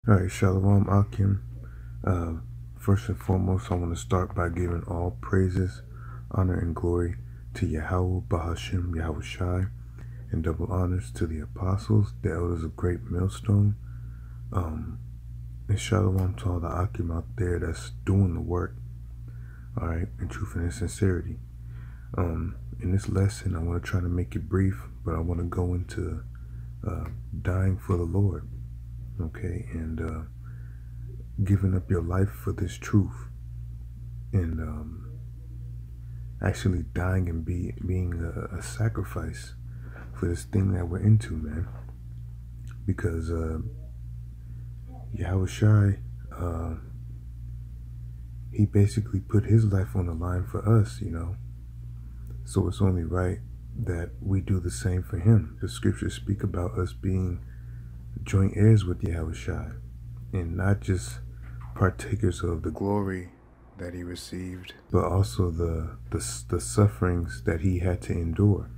All right, Shalom Akim. Uh, First and foremost, I want to start by giving all praises, honor, and glory to YAHAWAH, BAHASHAM, YAHAWASHI, and double honors to the apostles, the elders of Greatmillstone. And Shalom to all the Akim out there that's doing the work, all right, in truth and in sincerity. In this lesson, I want to try to make it brief, but I want to go into dying for the Lord, okay, and giving up your life for this truth, and actually dying and being a sacrifice for this thing that we're into, man. Because Yahawashi, he basically put his life on the line for us, you know. So it's only right that we do the same for him. The scriptures speak about us being joint heirs with Yahawashi, and not just partakers of the glory that he received, but also the sufferings that he had to endure.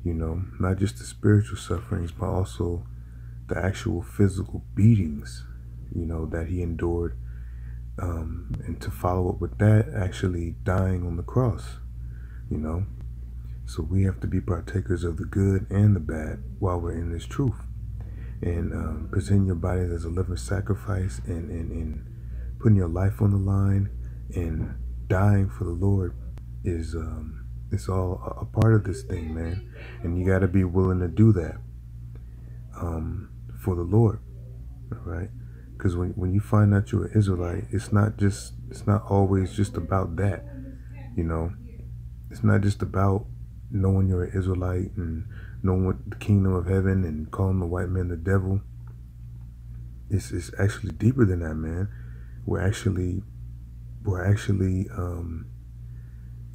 You know, not just the spiritual sufferings, but also the actual physical beatings, you know, that he endured, and to follow up with that, actually dying on the cross, you know. So we have to be partakers of the good and the bad while we're in this truth, and presenting your bodies as a living sacrifice, and putting your life on the line and dying for the Lord is it's all a part of this thing, man. And you got to be willing to do that for the Lord, all right? Because when you find out you're an Israelite, it's not always just about that, you know. It's not just about knowing you're an Israelite and knowing what the kingdom of heaven and calling the white man the devil. It's actually deeper than that, man. We're actually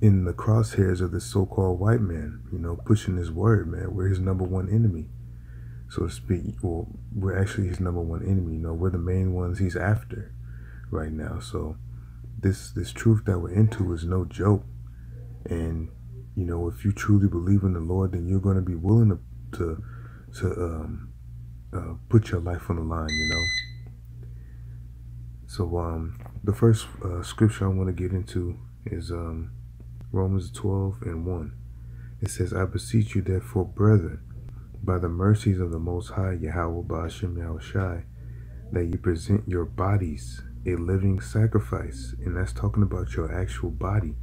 in the crosshairs of this so-called white man, you know, pushing his word, man. We're his number one enemy, so to speak. Well, we're actually his number one enemy. You know, we're the main ones he's after right now. So this truth that we're into is no joke. And you know, if you truly believe in the Lord, then you're going to be willing to put your life on the line, you know. So the first scripture I want to get into is Romans 12:1. It says, I beseech you therefore, brethren, by the mercies of the Most High, Yahawah, BAHASHAM, YAHAWASHI, that you present your bodies a living sacrifice. And that's talking about your actual body.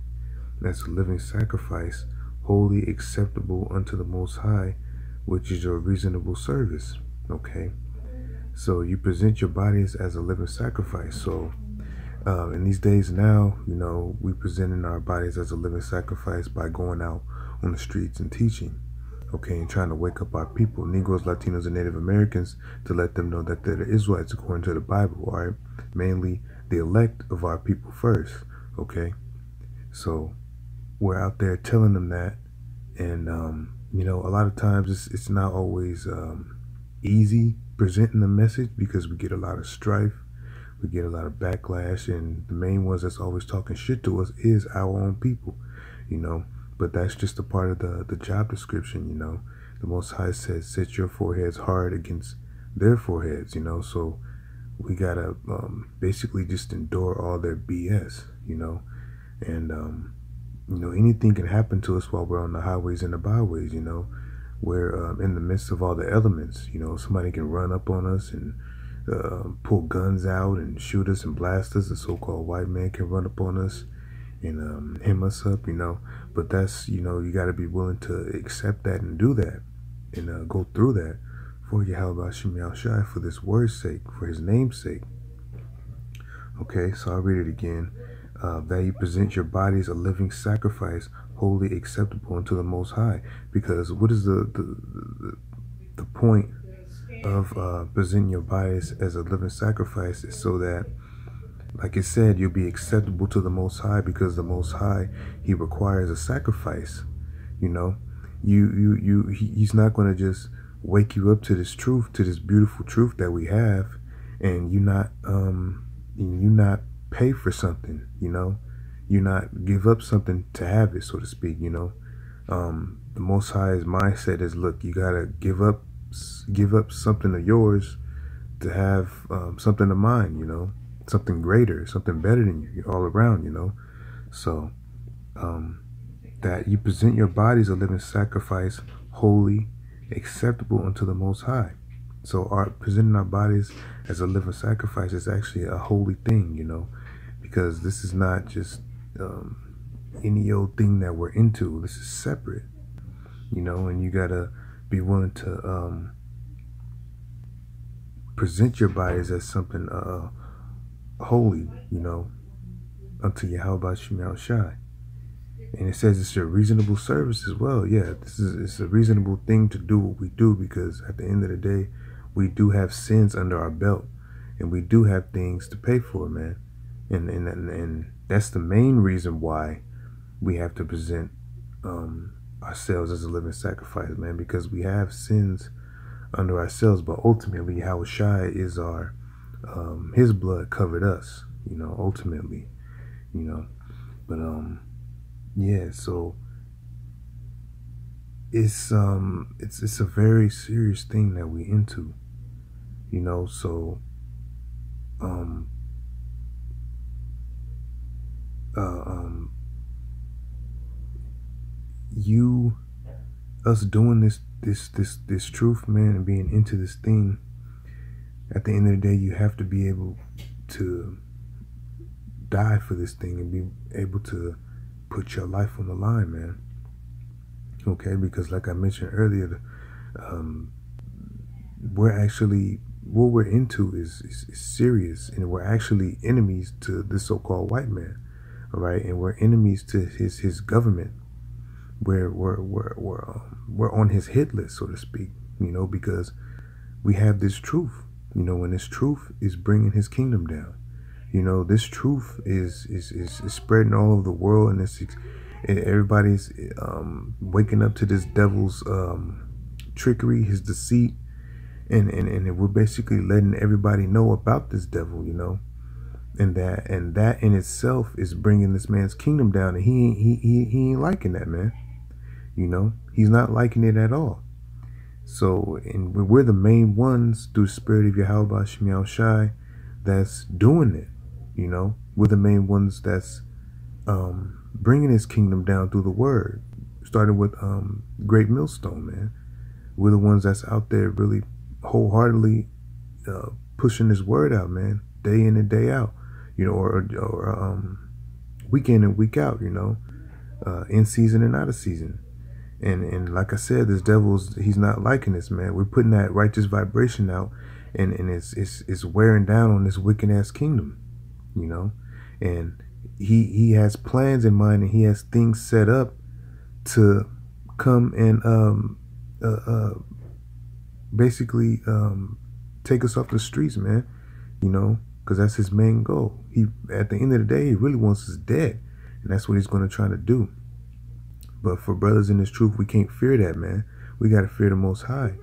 That's a living sacrifice, wholly acceptable unto the Most High, which is your reasonable service. Okay? So you present your bodies as a living sacrifice. So in these days now, you know, we presenting our bodies as a living sacrifice by going out on the streets and teaching, okay, and trying to wake up our people, Negroes, Latinos, and Native Americans, to let them know that they're the Israelites according to the Bible, all right? Mainly the elect of our people first, okay? So we're out there telling them that, and you know, a lot of times it's not always easy presenting the message, because we get a lot of strife, we get a lot of backlash, and the main ones that's always talking shit to us is our own people, you know. But that's just a part of the job description, you know. The Most High says, set your foreheads hard against their foreheads, you know. So we gotta basically just endure all their BS, you know. And you know, anything can happen to us while we're on the highways and the byways, you know. We're in the midst of all the elements, you know. Somebody can run up on us and pull guns out and shoot us and blast us. The so-called white man can run up on us and hem us up, you know. But that's, you know, you got to be willing to accept that and do that, and go through that for YAHAWASHI, for this word's sake, for his name's sake. Okay, so I'll read it again. That you present your bodies a living sacrifice, wholly acceptable unto the Most High. Because what is the point of presenting your bodies as a living sacrifice? Is so that, like it said, you'll be acceptable to the Most High, because the Most High, he requires a sacrifice. You know, he's not going to just wake you up to this truth, to this beautiful truth that we have, and you not pay for something, you know. You not give up something to have it, so to speak, you know. The Most High's mindset is, look, you gotta give up something of yours to have something of mine, you know, something greater, something better than you all around, you know. So that you present your bodies a living sacrifice, holy, acceptable unto the Most High. So presenting our bodies as a living sacrifice is actually a holy thing, you know, because this is not just any old thing that we're into. This is separate, you know, and you gotta be willing to present your bodies as something holy, you know, unto YAHAWASHI. And it says it's a reasonable service as well. Yeah, it's a reasonable thing to do what we do, because at the end of the day, we do have sins under our belt, and we do have things to pay for, man. And that's the main reason why we have to present ourselves as a living sacrifice, man, because we have sins under ourselves. But ultimately, YAHAWASHI is our his blood covered us, you know, ultimately, you know. But yeah, so it's a very serious thing that we into, you know. So us doing this truth, man, and being into this thing, at the end of the day, you have to be able to die for this thing and be able to put your life on the line, man. Okay, because like I mentioned earlier, we're actually, what we're into is serious, and we're actually enemies to this so-called white man, all right? And we're enemies to his government. We're on his hit list, so to speak, you know, because we have this truth, you know, and this truth is bringing his kingdom down. You know, this truth is spreading all over the world, and everybody's waking up to this devil's trickery, his deceit, and we're basically letting everybody know about this devil, you know, and that in itself is bringing this man's kingdom down, and he ain't liking that, man. You know, he's not liking it at all. So, and we're the main ones through the spirit of YAHAWASHI that's doing it. You know, we're the main ones that's bringing his kingdom down through the word, starting with Greatmillstone, man. We're the ones that's out there really wholeheartedly pushing this word out, man, day in and day out, you know, or week in and week out, you know, in season and out of season. And like I said, this he's not liking this, man. We're putting that righteous vibration out, and it's wearing down on this wicked ass kingdom, you know. And he has plans in mind, and he has things set up to come and basically take us off the streets, man, you know, because that's his main goal. At the end of the day, he really wants us dead, and that's what he's going to try to do. But for brothers in this truth, we can't fear that, man. We got to fear the Most High.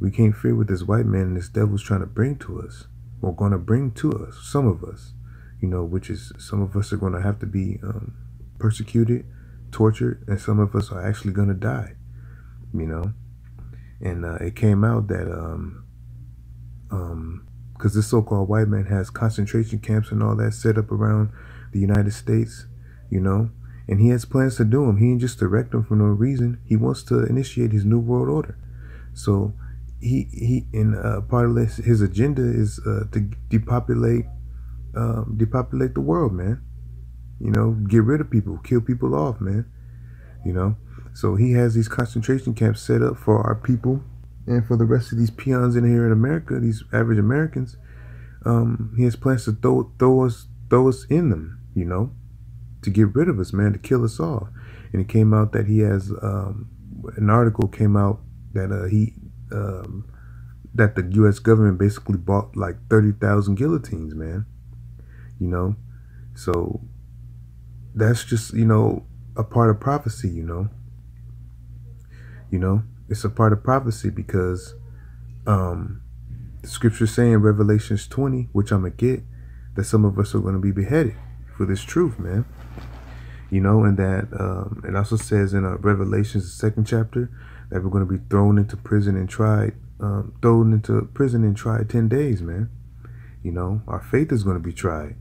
We can't fear what this white man and this devil's trying to bring to us, or going to bring to us, some of us, you know, which is some of us are going to have to be persecuted, tortured, and some of us are actually going to die, you know. And it came out that because this so-called white man has concentration camps and all that set up around the United States, you know, and he has plans to do them. He ain't just direct them for no reason. He wants to initiate his new world order. So he part of his agenda is to depopulate the world, man. You know, get rid of people, kill people off, man. You know, so he has these concentration camps set up for our people and for the rest of these peons in here in America, these average Americans. He has plans to throw us in them, you know, to get rid of us, man, to kill us off. And it came out that he has an article came out that that the U.S. government basically bought like 30,000 guillotines, man. You know, so that's just, you know, a part of prophecy, you know. You know, it's a part of prophecy because the scripture's saying, Revelations 20, which I'm gonna get, that some of us are going to be beheaded for this truth, man. You know, and that it also says in Revelations, the 2nd chapter, that we're going to be thrown into prison and tried thrown into prison and tried 10 days, man. You know, our faith is going to be tried.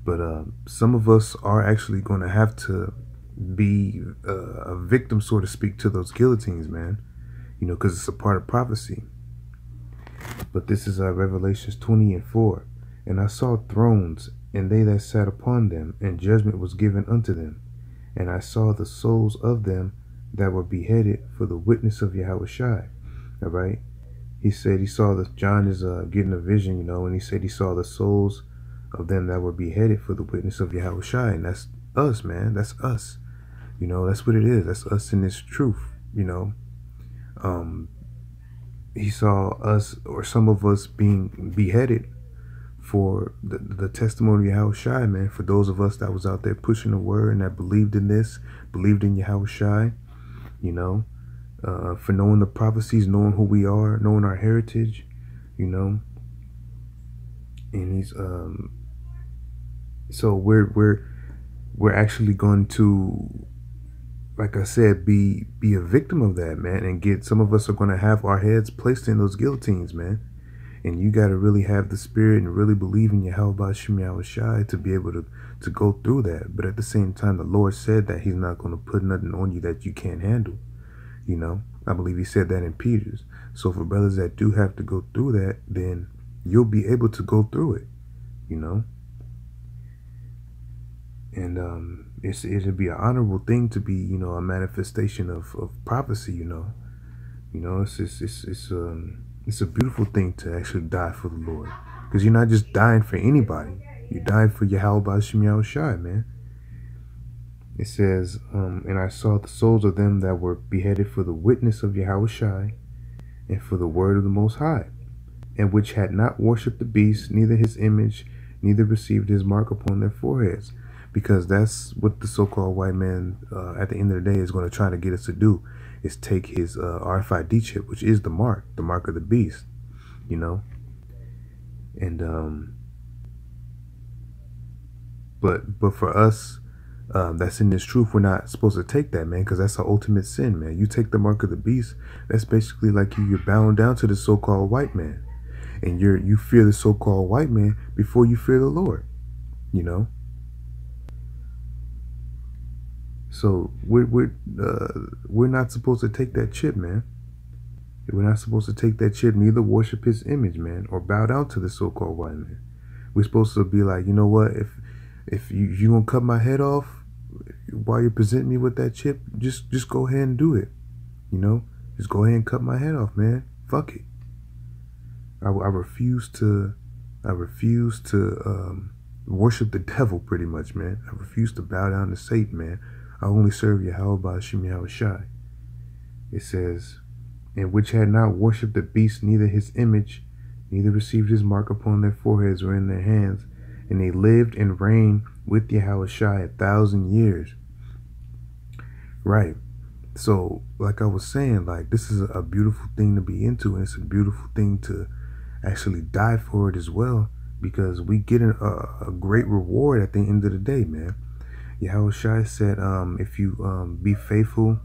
But some of us are actually going to have to be a victim, so to speak, to those guillotines, man. You know, because it's a part of prophecy. But this is Revelations 20:4. And I saw thrones, and they that sat upon them, and judgment was given unto them. And I saw the souls of them that were beheaded for the witness of YAHAWASHI. All right. He said he saw the John is getting a vision, you know, and he said he saw the souls of them that were beheaded for the witness of YAHAWASHI. And that's us, man. That's us. You know, that's what it is. That's us in this truth, you know. He saw us, or some of us, being beheaded for the testimony of YAHAWASHI, man. For those of us that was out there pushing the word and that believed in this, believed in YAHAWASHI, you know, for knowing the prophecies, knowing who we are, knowing our heritage, you know. And he's so we're actually going to, like I said, be a victim of that, man, and get, some of us are going to have our heads placed in those guillotines, man. And you got to really have the spirit and really believe in YAHAWASHI to be able to go through that. But at the same time, the Lord said that he's not going to put nothing on you that you can't handle. You know, I believe he said that in Peter's. So for brothers that do have to go through that, then you'll be able to go through it, you know. And it'll be an honorable thing to be, you know, a manifestation of prophecy, you know. You know, it's a beautiful thing to actually die for the Lord, because you're not just dying for anybody. You're dying for YAHAWASHI, man. It says, and I saw the souls of them that were beheaded for the witness of YAHAWASHI and for the word of the Most High, and which had not worshipped the beast, neither his image, neither received his mark upon their foreheads. Because that's what the so-called white man at the end of the day is going to try to get us to do, is take his RFID chip, which is the mark of the beast, you know. And but for us that's in this truth, we're not supposed to take that, man, because that's the ultimate sin, man. You take the mark of the beast, that's basically like you're bound down to the so-called white man, and you fear the so-called white man before you fear the Lord, you know. So we're not supposed to take that chip, man. We're not supposed to take that chip, neither worship his image, man, or bow down to the so-called white man. We're supposed to be like, you know what, if you gonna cut my head off while you present me with that chip, just go ahead and do it, you know. Just go ahead and cut my head off, man. Fuck it. I refuse to worship the devil, pretty much, man. I refuse to bow down to Satan, man. I only serve YAHAWASHI. It says, and which had not worshipped the beast, neither his image, neither received his mark upon their foreheads or in their hands, and they lived and reigned with YAHAWASHI 1,000 years. Right. So, like I was saying, like, this is a beautiful thing to be into, and it's a beautiful thing to actually die for it as well, because we get a great reward at the end of the day, man. YAHAWASHI said, if you be faithful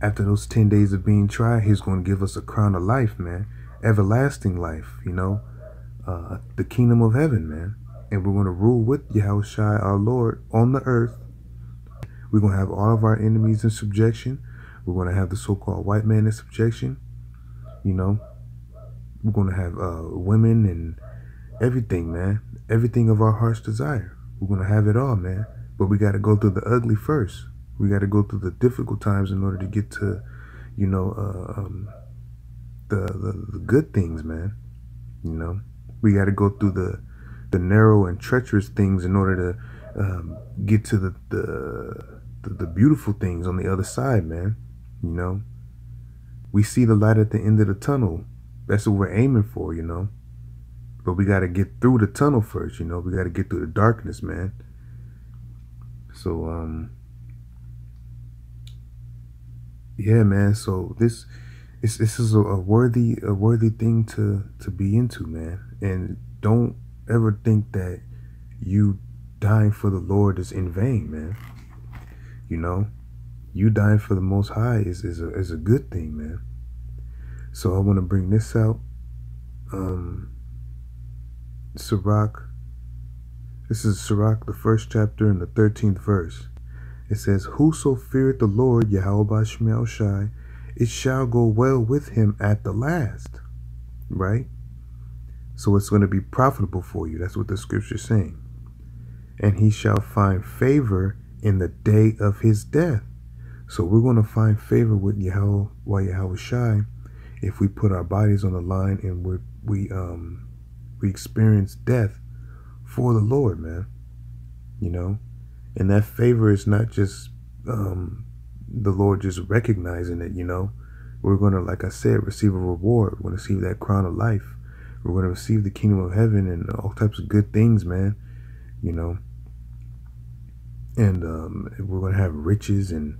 after those 10 days of being tried, he's going to give us a crown of life, man. Everlasting life, you know, the kingdom of heaven, man. And we're going to rule with YAHAWASHI, our Lord, on the earth. We're going to have all of our enemies in subjection. We're going to have the so-called white man in subjection, you know. We're going to have women and everything, man. Everything of our heart's desire. We're going to have it all, man. But we got to go through the ugly first. We got to go through the difficult times in order to get to, you know, the good things, man. You know, we got to go through the narrow and treacherous things in order to get to the beautiful things on the other side, man. You know, we see the light at the end of the tunnel. That's what we're aiming for, you know. But we got to get through the tunnel first, you know. We got to get through the darkness, man. So, yeah, man. So this is a worthy thing to be into, man. And don't ever think that you dying for the Lord is in vain, man. You know, you dying for the Most High is a good thing, man. So I want to bring this out. Sirach. This is Sirach, the 1st chapter and the 13th verse. It says, "Whoso feareth the Lord, YAHAWASHI, it shall go well with him at the last." Right? So it's going to be profitable for you. That's what the scripture is saying. "And he shall find favor in the day of his death." So we're going to find favor with YAHAWASHI if we put our bodies on the line and we experience death for the Lord, man. You know, and that favor is not just the Lord just recognizing it. You know, we're going to, like I said, receive a reward. We're going to receive that crown of life. We're going to receive the kingdom of heaven and all types of good things, man. You know, and we're going to have riches and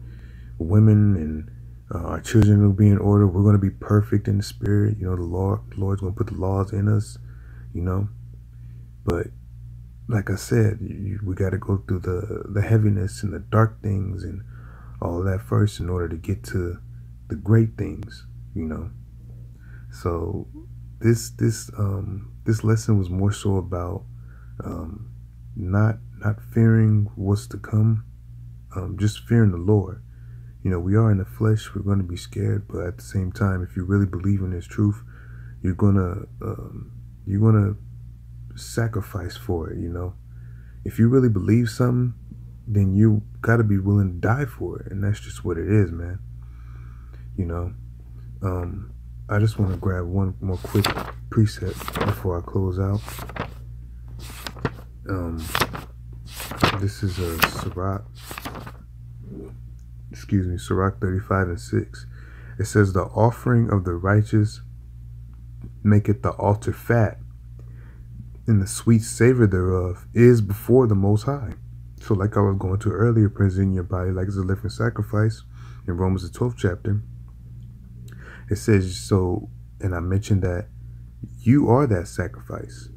women, and our children will be in order. We're going to be perfect in the spirit. You know, the Lord's going to put the laws in us, you know. But like I said, we got to go through the heaviness and the dark things and all that first in order to get to the great things, you know. So this lesson was more so about not fearing what's to come, just fearing the Lord. You know, we are in the flesh. We're going to be scared, but at the same time, if you really believe in this truth, you're gonna sacrifice for it. You know, if you really believe something, then you got to be willing to die for it, and that's just what it is, man. You know, I just want to grab one more quick precept before I close out. This is a Sirach. Sirach 35:6. It says, "The offering of the righteous maketh the altar fat, and the sweet savor thereof is before the Most High." So like I was going to earlier, present your body like it's a living sacrifice in Romans the 12th chapter. It says, so, and I mentioned that you are that sacrifice.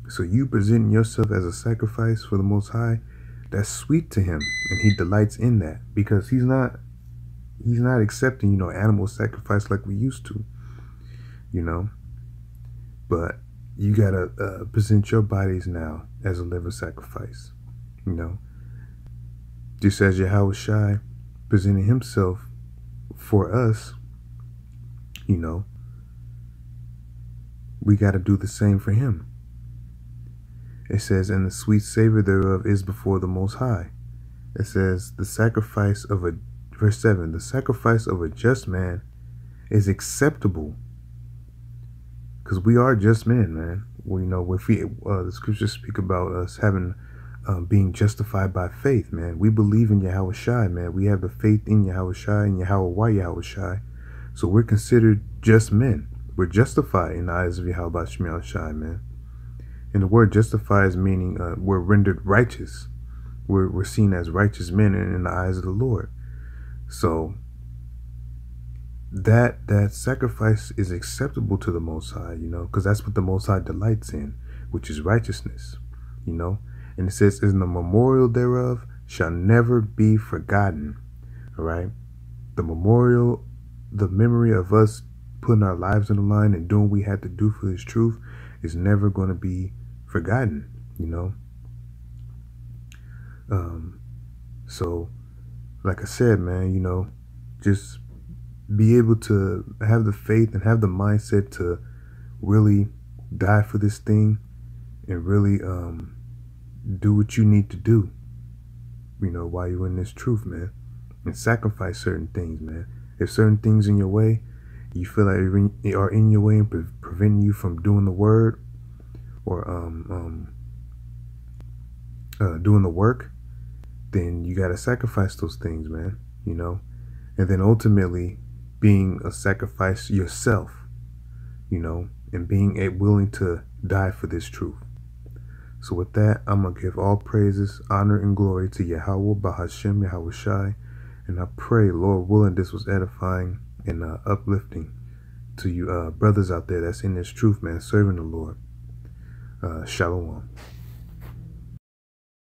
So you presenting yourself as a sacrifice for the Most High, that's sweet to him, and he delights in that, because he's not accepting, you know, animal sacrifice like we used to, you know. But you gotta present your bodies now as a living sacrifice, you know, just as YAHAWASHI presented himself for us. You know, we got to do the same for him. It says, "And the sweet savor thereof is before the Most High." It says, verse 7, "The sacrifice of a just man is acceptable." Because we are just men, man. Well, you know, if the scriptures speak about us having, being justified by faith, man. We believe in YAHAWASHI, man. We have the faith in YAHAWASHI and YAHAWASHI. So we're considered just men. We're justified in the eyes of YAHAWASHI, man. And the word justify is meaning we're rendered righteous. We're seen as righteous men in the eyes of the Lord. So that sacrifice is acceptable to the Most High, you know, because that's what the Most High delights in, which is righteousness, you know. And it says, "And the memorial thereof shall never be forgotten." All right, the memorial, the memory of us putting our lives on the line and doing what we had to do for this truth is never going to be forgotten, you know. So like I said, man, you know, just be able to have the faith and have the mindset to really die for this thing and really do what you need to do, you know, while you're in this truth, man, and sacrifice certain things, man. If certain things in your way, you feel like are in your way and preventing you from doing the word or doing the work, then you got to sacrifice those things, man, you know. And then ultimately being a sacrifice yourself, you know, and being willing to die for this truth. So with that, I'm going to give all praises, honor, and glory to YAHAWAH, BAHASHAM, YAHAWASHI. And I pray, Lord willing, this was edifying and uplifting to you brothers out there that's in this truth, man, serving the Lord. Shalom.